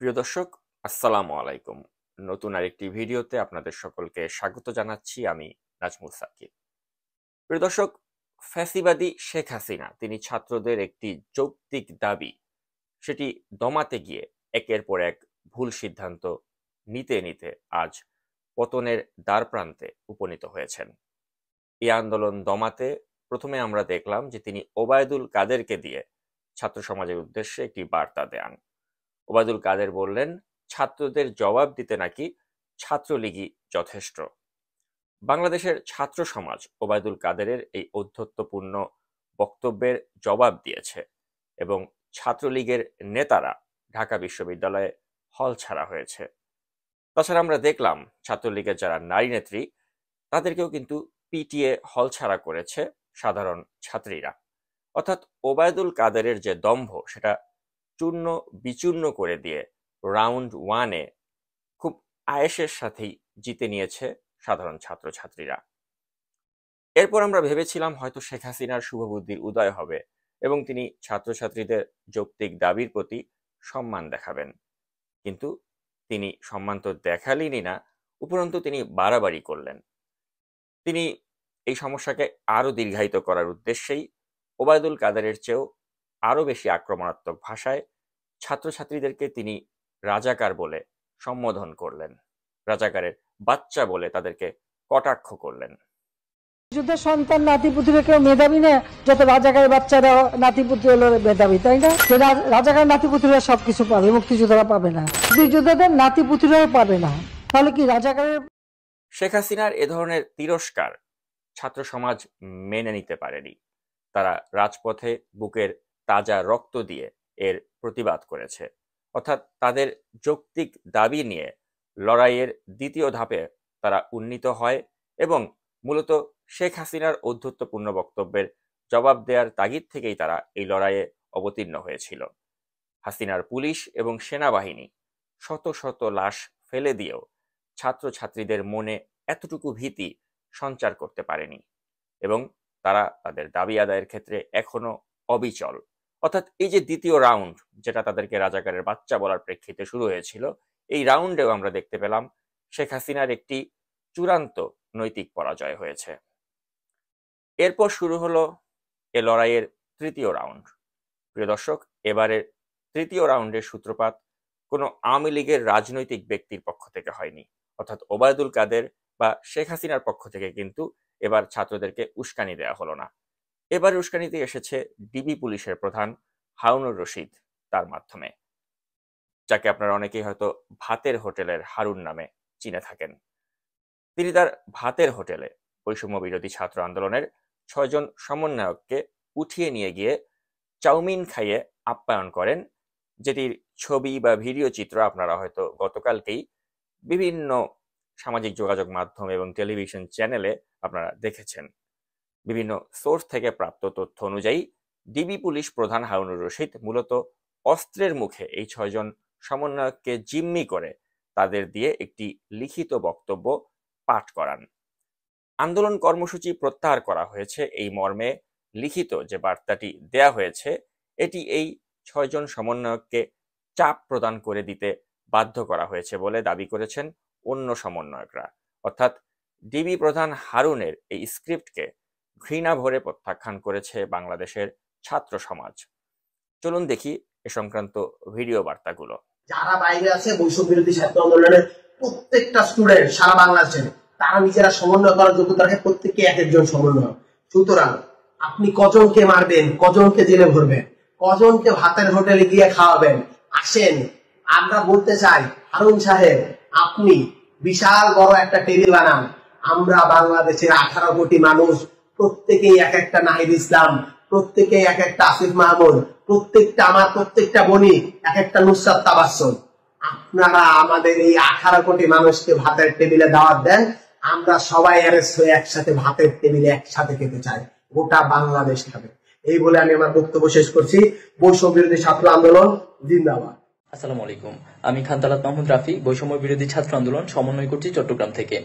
প্রিয় দর্শক, আসসালামু আলাইকুম। নতুন আরেকটি ভিডিওতে আপনাদের সকলকে স্বাগত জানাচ্ছি। আমি নাজমুল সাকিব। প্রিয় দর্শক, ফ্যাসিবাদী শেখ হাসিনা তিনি ছাত্রদের একটি যৌক্তিক দাবি সেটি দমাতে গিয়ে একের পর এক ভুল সিদ্ধান্ত নিতে নিতে আজ পতনের দ্বারপ্রান্তে উপনীত হয়েছেন। এই আন্দোলন দমাতে প্রথমে আমরা দেখলাম যে তিনি ওবায়দুল কাদেরকে দিয়ে ছাত্র সমাজের উদ্দেশ্যে একটি বার্তা দেন। ওবায়দুল কাদের বললেন, ছাত্রদের জবাব দিতে নাকি ছাত্রলীগই যথেষ্ট। বাংলাদেশের ছাত্র সমাজ ওবায়দুল কাদেরের এই ঔদ্ধত্যপূর্ণ বক্তব্যের জবাব দিয়েছে এবং ছাত্রলীগের নেতারা ঢাকা বিশ্ববিদ্যালয়ে হল ছাড়া হয়েছে। তাছাড়া আমরা দেখলাম ছাত্রলীগের যারা নারী নেত্রী তাদেরকেও কিন্তু পিটিএ হল ছাড়া করেছে সাধারণ ছাত্রীরা। অর্থাৎ ওবায়দুল কাদেরের যে দম্ভ সেটা চূর্ণ বিচূর্ণ করে দিয়ে রাউন্ড ওয়ানে খুব আয়েসের সাথেই জিতে নিয়েছে সাধারণ ছাত্রছাত্রীরা। এরপর আমরা ভেবেছিলাম হয়তো শেখ হাসিনার শুভবুদ্ধির উদয় হবে এবং তিনি ছাত্রছাত্রীদের যৌক্তিক দাবির প্রতি সম্মান দেখাবেন, কিন্তু তিনি সম্মান তো দেখালেনই না, উপরন্তু তিনি বাড়াবাড়ি করলেন। তিনি এই সমস্যাকে আরো দীর্ঘায়িত করার উদ্দেশ্যেই ওবায়দুল কাদেরের চেয়েও আরো বেশি আক্রমণাত্মক ভাষায় ছাত্রছাত্রীদেরকে তিনি রাজাকার বলে সম্বোধন করলেন, রাজাকারের বাচ্চা বলে তাদেরকে কটাক্ষ করলেন। যুদ্ধের সন্তান নাতিপুতিরা কেউ মেধাবী না, যত রাজাকারের বাচ্চারা নাতিপুতি হলো মেধাবী, তাই না? রাজাকার নাতিপুতিরা সবকিছু পাবে, মুক্তিযোদ্ধারা পাবে না, মুক্তিযোদ্ধাদের নাতিপুতিরাও পাবে না, তাহলে কি রাজাকারের? শেখ হাসিনার এ ধরনের তিরস্কার ছাত্র সমাজ মেনে নিতে পারেনি। তারা রাজপথে বুকের তাজা রক্ত দিয়ে এর প্রতিবাদ করেছে। অর্থাৎ তাদের যৌক্তিক দাবি নিয়ে লড়াইয়ের দ্বিতীয় ধাপে তারা উন্নীত হয় এবং মূলত শেখ হাসিনার ঔদ্ধত্যপূর্ণ বক্তব্যের জবাব দেওয়ার তাগিদ থেকেই তারা এই লড়াইয়ে অবতীর্ণ হয়েছিল। হাসিনার পুলিশ এবং সেনাবাহিনী শত শত লাশ ফেলে দিয়েও ছাত্রছাত্রীদের মনে এতটুকু ভীতি সঞ্চার করতে পারেনি এবং তারা তাদের দাবি আদায়ের ক্ষেত্রে এখনো অবিচল। অর্থাৎ এই যে দ্বিতীয় রাউন্ড, যেটা তাদেরকে রাজাকারের বাচ্চা বলার প্রেক্ষিতে শুরু হয়েছিল, এই রাউন্ডেও আমরা দেখতে পেলাম শেখ হাসিনার একটি চূড়ান্ত নৈতিক পরাজয় হয়েছে। এরপর শুরু হলো এ লড়াইয়ের তৃতীয় রাউন্ড। প্রিয় দর্শক, এবারের তৃতীয় রাউন্ডের সূত্রপাত কোনো আওয়ামী লীগের রাজনৈতিক ব্যক্তির পক্ষ থেকে হয়নি, অর্থাৎ ওবায়দুল কাদের বা শেখ হাসিনার পক্ষ থেকে কিন্তু এবার ছাত্রদেরকে উস্কানি দেওয়া হলো না। এবার উস্কানিতে এসেছে ডিবি পুলিশের প্রধান হারুনুর রশিদ, তার মাধ্যমে, যাকে আপনারা অনেকেই হয়তো ভাতের হোটেলের হারুন নামে চিনে থাকেন। তিনি তার ভাতের হোটেলে বৈষম্য বিরোধী ছাত্র আন্দোলনের 6 জন সমন্বয়ককে উঠিয়ে নিয়ে গিয়ে চাউমিন খাইয়ে আপ্যায়ন করেন, যেটির ছবি বা ভিডিও চিত্র আপনারা হয়তো গতকালকেই বিভিন্ন সামাজিক যোগাযোগ মাধ্যম এবং টেলিভিশন চ্যানেলে আপনারা দেখেছেন। বিভিন্ন সোর্স থেকে প্রাপ্ত তথ্য অনুযায়ী ডিবি পুলিশ প্রধান হারুনুর রশিদ মূলত অস্ত্রের মুখে এই 6 জন সমন্বয়ককে জিম্মি করে তাদের দিয়ে একটি লিখিত বক্তব্য পাঠ করান। আন্দোলন কর্মসূচি প্রত্যাহার করা হয়েছে এই মর্মে লিখিত যে বার্তাটি দেয়া হয়েছে, এটি এই 6 জন সমন্বয়ককে চাপ প্রদান করে দিতে বাধ্য করা হয়েছে বলে দাবি করেছেন অন্য সমন্বয়করা। অর্থাৎ ডিবি প্রধান হারুনের এই স্ক্রিপ্টকে ঘৃণা ভরে প্রত্যাখ্যান করেছে বাংলাদেশের ছাত্র সমাজ। চলুন দেখি এ সংক্রান্ত ভিডিও বার্তাগুলো। যারা বাইরে আছে বৈষম্য বিরোধী ছাত্র আন্দোলনের প্রত্যেকটা স্টুডেন্ট সারা বাংলাদেশে, তারা নিজেরা সমন্বয় করার যোগ্যতা রাখে, প্রত্যেককে এক একজন সমন্বয়। সুতরাং আপনি কজনকে মারবেন, কজনকে জেলে ভরবেন, কজনকে ভাতের হোটেলে গিয়ে খাওয়াবেন, আসেন আমরা বলতে চাই হারুন সাহেব, আপনি বিশাল বড় একটা টেবিল বানান। আমরা বাংলাদেশের 18 কোটি মানুষ, প্রত্যেকেই এক একটা নাহিদ ইসলাম, প্রত্যেকেই এক একটা আসিফ মাহমুদ, প্রত্যেকটা আমার প্রত্যেকটা বনি এক একটা নুসরাত তাবাসসুম। আপনারা আমাদের এই 18 কোটি মানুষকে ভাতের টেবিলে দাওয়াত দেন, আমরা সবাই অ্যারেস্ট হয়ে একসাথে ভাতের টেবিলে একসাথে খেতে চাই, গোটা বাংলাদেশ খাবে। এই বলে আমি আমার বক্তব্য শেষ করছি। বৈষম্য বিরোধী ছাত্র আন্দোলন জিন্দাবাদ। আসসালামু আলাইকুম, আমি খানতালাত মাহমুদ রাফি, বৈষম্য বিরোধী ছাত্র আন্দোলন সমন্বয় করছি চট্টগ্রাম থেকে।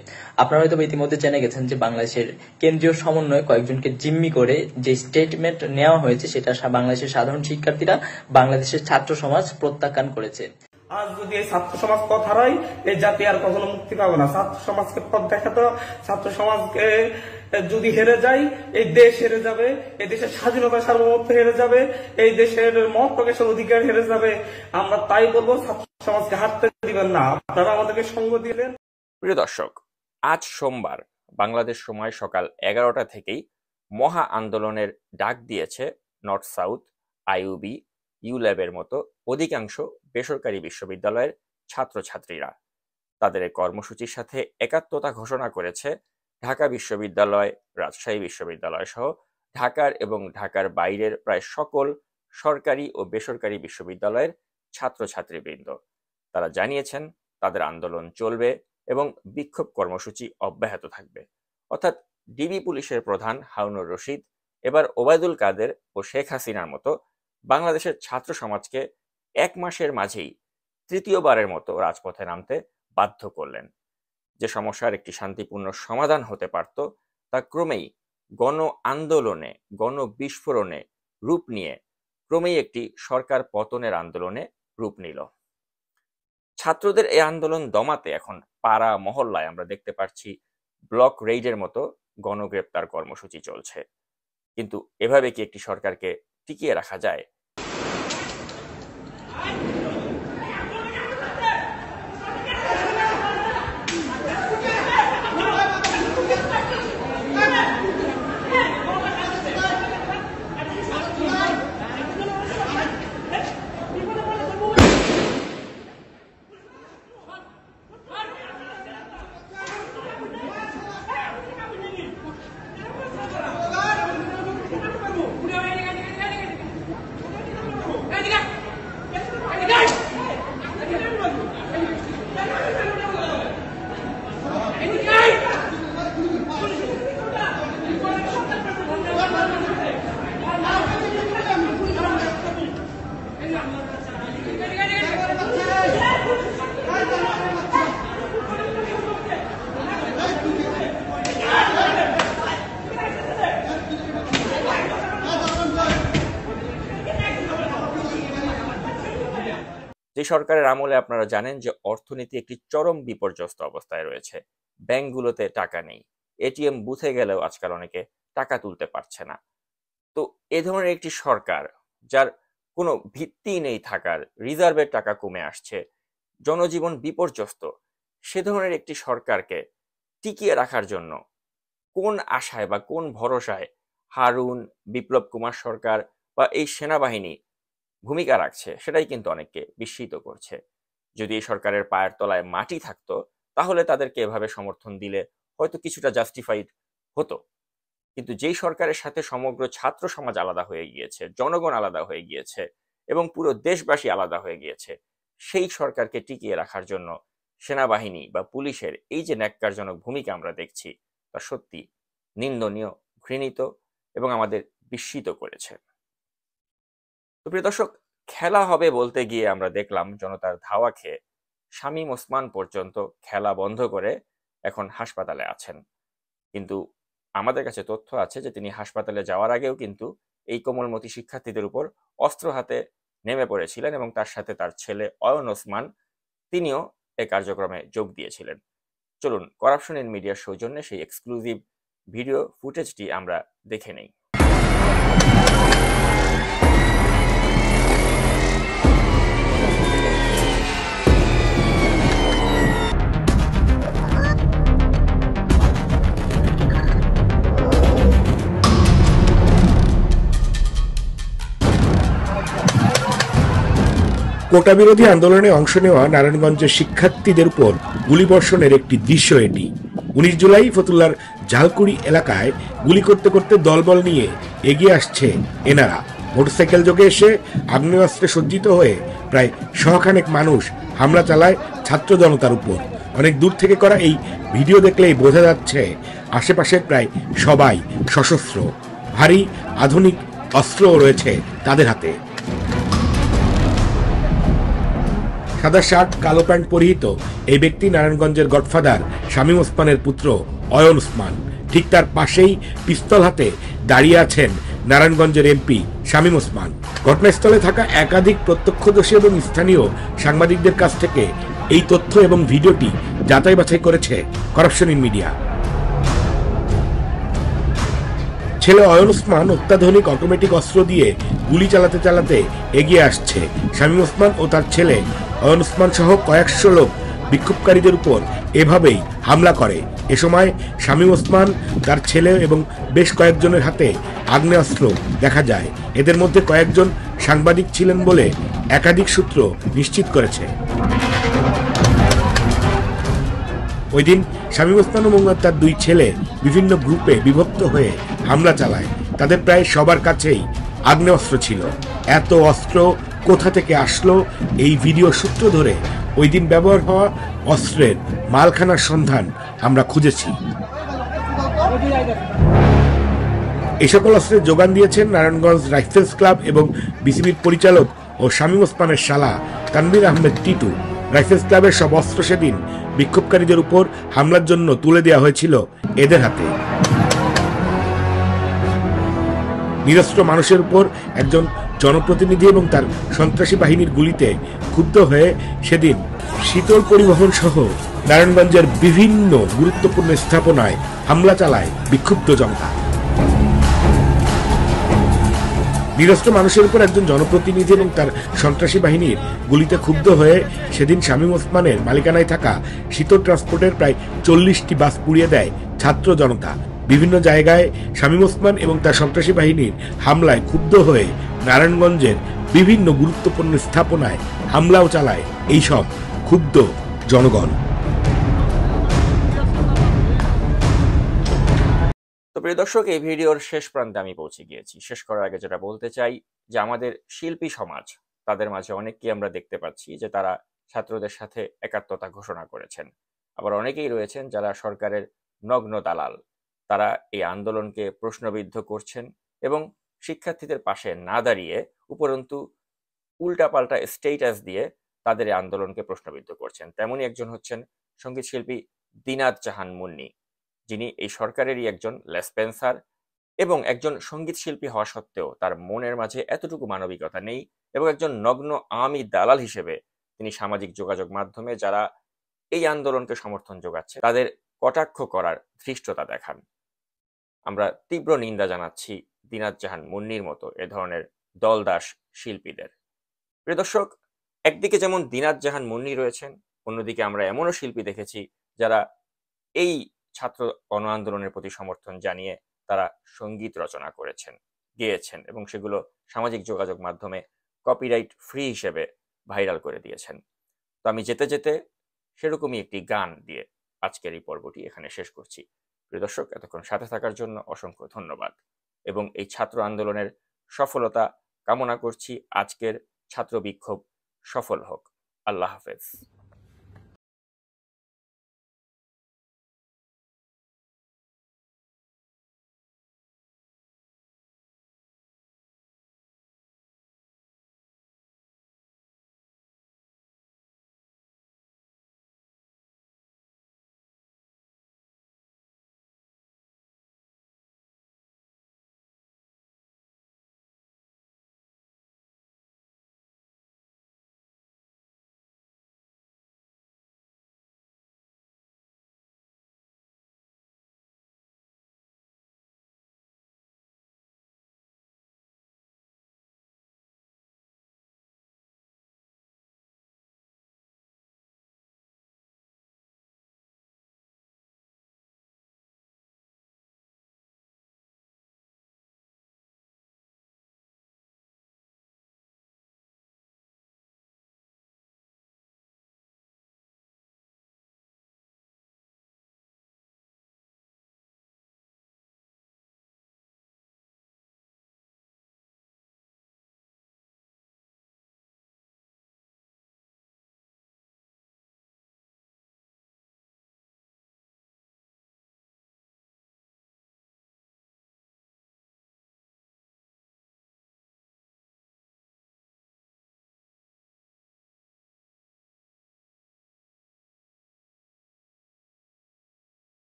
আপনারা হয়তো ইতিমধ্যে জেনে গেছেন যে বাংলাদেশের কেন্দ্রীয় সমন্বয় কয়েকজনকে জিম্মি করে যে স্টেটমেন্ট নেওয়া হয়েছে সেটা বাংলাদেশের সাধারণ শিক্ষার্থীরা, বাংলাদেশের ছাত্র সমাজ প্রত্যাখ্যান করেছে। আজ যদি এই ছাত্র সমাজ পথ হারায়, এই জাতি আর কখনো মুক্তি পাবে না। ছাত্র সমাজকে পথ দেখাতো, ছাত্র সমাজকে যদি হেরে যায়, এই দেশ হেরে যাবে, এই দেশের স্বাধীনতা সার্বভৌমত্ব হেরে যাবে, এই দেশের মত প্রকাশের অধিকার হেরে যাবে। আমরা তাই বলবো, ছাত্র সমাজকে হারতে দিবেন না। আপনারা আমাদেরকে সঙ্গ দিলেন। প্রিয় দর্শক, আজ সোমবার বাংলাদেশ সময় সকাল 11টা থেকেই মহা আন্দোলনের ডাক দিয়েছে নর্থ সাউথ, আইইউবি, ইউল্যাবের মতো অধিকাংশ বেসরকারি বিশ্ববিদ্যালয়ের ছাত্রছাত্রীরা। তাদের এই কর্মসূচির সাথে একাত্মতা ঘোষণা করেছে ঢাকা বিশ্ববিদ্যালয়, রাজশাহী বিশ্ববিদ্যালয় সহ ঢাকার এবং ঢাকার বাইরের প্রায় সকল সরকারি ও বেসরকারি বিশ্ববিদ্যালয়ের ছাত্রছাত্রীবৃন্দ। তারা জানিয়েছেন তাদের আন্দোলন চলবে এবং বিক্ষোভ কর্মসূচি অব্যাহত থাকবে। অর্থাৎ ডিবি পুলিশের প্রধান হারুনুর রশিদ এবার ওবায়দুল কাদের ও শেখ হাসিনার মতো বাংলাদেশের ছাত্র সমাজকে 1 মাসের মাঝেই তৃতীয়বারের মতো রাজপথে নামতে বাধ্য করলেন। যে সমস্যার একটি শান্তিপূর্ণ সমাধান হতে পারত, তা ক্রমেই গণ আন্দোলনে, গণ বিস্ফোরণে রূপ নিয়ে ক্রমেই একটি সরকার পতনের আন্দোলনে রূপ নিল। ছাত্রদের এই আন্দোলন দমাতে এখন পাড়া মহল্লায় আমরা দেখতে পাচ্ছি ব্লক রেইডের মতো গণগ্রেপ্তার কর্মসূচি চলছে। কিন্তু এভাবে কি একটি সরকারকে টিকিয়ে রাখা যায়? যে সরকারের আমলে আপনারা জানেন যে অর্থনীতি একটি চরম বিপর্যস্ত অবস্থায় রয়েছে। ব্যাংকগুলোতে টাকা নেই, এটিএম বুথে গেলেও আজকাল অনেকে টাকা তুলতে পারছে না। তো এ ধরনের একটি সরকার, যার কোনো ভিত্তি নেই থাকার, রিজার্ভের টাকা কমে আসছে, জনজীবন বিপর্যস্ত, সে ধরনের একটি সরকারকে টিকিয়ে রাখার জন্য কোন আশায় বা কোন ভরসায় হারুন, বিপ্লব কুমার সরকার বা এই সেনাবাহিনী ভূমিকা রাখছে, সেটাই কিন্তু অনেককে বিস্মিত করছে। যদি এই সরকারের পায়ের তলায় মাটি থাকতো, তাহলে তাদেরকে এভাবে সমর্থন দিলে হয়তো কিছুটা জাস্টিফাইড হতো। কিন্তু যেই সরকারের সাথে সমগ্র ছাত্র সমাজ আলাদা হয়ে গিয়েছে, জনগণ আলাদা হয়ে গিয়েছে এবং পুরো দেশবাসী আলাদা হয়ে গিয়েছে, সেই সরকারকে টিকিয়ে রাখার জন্য সেনাবাহিনী বা পুলিশের এই যে ন্যাক্কারজনক ভূমিকা আমরা দেখছি, তা সত্যি নিন্দনীয়, ঘৃণিত এবং আমাদের বিস্মিত করেছে। তো প্রিয় দর্শক, খেলা হবে বলতে গিয়ে আমরা দেখলাম জনতার ধাওয়া খেয়ে শামীম ওসমান পর্যন্ত খেলা বন্ধ করে এখন হাসপাতালে আছেন। কিন্তু আমাদের কাছে তথ্য আছে যে তিনি হাসপাতালে যাওয়ার আগেও কিন্তু এই কোমলমতি শিক্ষার্থীদের উপর অস্ত্র হাতে নেমে পড়েছিলেন এবং তার সাথে তার ছেলে অয়ন ওসমান, তিনিও এই কার্যক্রমে যোগ দিয়েছিলেন। চলুন করাপশন ইন মিডিয়ার সৌজন্যে সেই এক্সক্লুসিভ ভিডিও ফুটেজটি আমরা দেখে নেই। কোটা বিরোধী আন্দোলনে অংশ নেওয়া নারায়ণগঞ্জের শিক্ষার্থীদের উপর গুলিবর্ষণের একটি দৃশ্য এটি। 19 জুলাই ফতুল্লার ঝালকুড়ি এলাকায় গুলি করতে করতে দলবল নিয়ে এগিয়ে আসছে এনারা। মোটরসাইকেল যোগে এসে আগ্নেয়াস্ত্রে সজ্জিত হয়ে প্রায় 100 খানেক মানুষ হামলা চালায় ছাত্র জনতার উপর। অনেক দূর থেকে করা এই ভিডিও দেখলেই বোঝা যাচ্ছে আশেপাশের প্রায় সবাই সশস্ত্র, ভারী আধুনিক অস্ত্রও রয়েছে তাদের হাতে। সাদা শার্ট, কালো প্যান্ট পরিহিত এই ব্যক্তি নারায়ণগঞ্জের গডফাদার শামীম ওসমানের পুত্র অয়ন ওসমান। ঠিক তার পাশেই পিস্তল হাতে দাঁড়িয়ে আছেন নারায়ণগঞ্জের এমপি শামীম ওসমান। ঘটনাস্থলে থাকা একাধিক প্রত্যক্ষদর্শী এবং স্থানীয় সাংবাদিকদের কাছ থেকে এই তথ্য এবং ভিডিওটি যাচাই বাছাই করেছে করাপশন ইন মিডিয়া। ছেলে অয়ন ওসমান অত্যাধুনিক অটোমেটিক অস্ত্র দিয়ে গুলি চালাতে চালাতে এগিয়ে আসছে। শামীম ওসমান ও তার ছেলে অয়ন ওসমান সহ কয়েকশো লোক বিক্ষোভকারীদের উপর এভাবেই হামলা করে। এ সময় শামীম ওসমান, তার ছেলে এবং বেশ কয়েকজনের হাতে আগ্নেয়াস্ত্র দেখা যায়। এদের মধ্যে কয়েকজন সাংবাদিক ছিলেন বলে একাধিক সূত্র নিশ্চিত করেছে। ওই দিন শামীম ওসমান এবং তার দুই ছেলে বিভিন্ন গ্রুপে বিভক্ত হয়ে হামলা চালায়। তাদের প্রায় সবার কাছেই আগ্নেয়াস্ত্র ছিল। এত অস্ত্র কোথা থেকে আসলো, এই ভিডিও সূত্র ধরে ওই দিন ব্যবহার হওয়া অস্ত্রের মালখানার সন্ধান আমরা খুঁজেছি। এই সকল অস্ত্রের যোগান দিয়েছেন নারায়ণগঞ্জ রাইফেলস ক্লাব এবং বিসিবির পরিচালক ও শামীম ওসমানের শালা তানভীর আহমেদ টিটু। রাইফেলস ক্লাবের সব অস্ত্র সেদিন বিক্ষোভকারীদের উপর হামলার জন্য তুলে দেওয়া হয়েছিল এদের হাতে। নিরস্ত্র মানুষের উপর একজন জনপ্রতিনিধি এবং তার সন্ত্রাসী বাহিনীর গুলিতে ক্ষুব্ধ হয়ে সেদিন শীতল পরিবহন সহ নারায়ণগঞ্জের বিভিন্ন গুরুত্বপূর্ণ স্থাপনায় হামলা চালায় বিক্ষুব্ধ জনতা। নিরস্ত্র মানুষের উপর একজন জনপ্রতিনিধি এবং তার সন্ত্রাসী বাহিনীর গুলিতে ক্ষুব্ধ হয়ে সেদিন শামীম ওসমানের মালিকানায় থাকা শীতল ট্রান্সপোর্টের প্রায় 40টি বাস পুড়িয়ে দেয় ছাত্র জনতা। বিভিন্ন জায়গায় শামীম ওসমান এবং তার সন্ত্রাসী বাহিনীর হামলায় ক্ষুব্ধ হয়ে নারায়ণগঞ্জের বিভিন্ন গুরুত্বপূর্ণ স্থাপনায় হামলাও চালায় এইসব ক্ষুব্ধ জনগণ। তো প্রিয় দর্শক, এই ভিডিওর শেষ প্রান্তে আমি পৌঁছে গিয়েছি। শেষ করার আগে যেটা বলতে চাই যে আমাদের শিল্পী সমাজ, তাদের মাঝে অনেককেই আমরা দেখতে পাচ্ছি যে তারা ছাত্রদের সাথে একাত্মতা ঘোষণা করেছেন। আবার অনেকেই রয়েছেন যারা সরকারের নগ্ন দালাল। তারা এই আন্দোলনকে প্রশ্নবিদ্ধ করছেন এবং শিক্ষার্থীদের পাশে না দাঁড়িয়ে উপরন্তু উল্টাপাল্টা স্টেটাস দিয়ে তাদের এই আন্দোলনকে প্রশ্নবিদ্ধ করছেন। তেমনই একজন হচ্ছেন সঙ্গীত শিল্পী দিনাত জাহান মুন্নি, যিনি এই সরকারেরই একজন লেসপেন্সার এবং একজন সঙ্গীত শিল্পী হওয়া সত্ত্বেও তার মনের মাঝে এতটুকু মানবিকতা নেই এবং একজন নগ্ন আওয়ামী দালাল হিসেবে তিনি সামাজিক যোগাযোগ মাধ্যমে যারা এই আন্দোলনকে সমর্থন যোগাচ্ছে তাদের কটাক্ষ করার ধৃষ্টতা দেখান। আমরা তীব্র নিন্দা জানাচ্ছি দিনাত জাহান মুন্নির মতো এ ধরনের দলদাস শিল্পীদের। প্রিয় দর্শক, একদিকে যেমন দিনাত জাহান মুন্নি রয়েছেন, অন্যদিকে আমরা এমনও শিল্পী দেখেছি যারা এই ছাত্র গণ আন্দোলনের প্রতি সমর্থন জানিয়ে তারা সঙ্গীত রচনা করেছেন, গেয়েছেন এবং সেগুলো সামাজিক যোগাযোগ মাধ্যমে কপিরাইট ফ্রি হিসেবে ভাইরাল করে দিয়েছেন। তো আমি যেতে যেতে সেরকমই একটি গান দিয়ে আজকের এই পর্বটি এখানে শেষ করছি। প্রিয় দর্শক, এতক্ষণ সাথে থাকার জন্য অসংখ্য ধন্যবাদ এবং এই ছাত্র আন্দোলনের সফলতা কামনা করছি। আজকের ছাত্র বিক্ষোভ সফল হোক। আল্লাহ হাফেজ।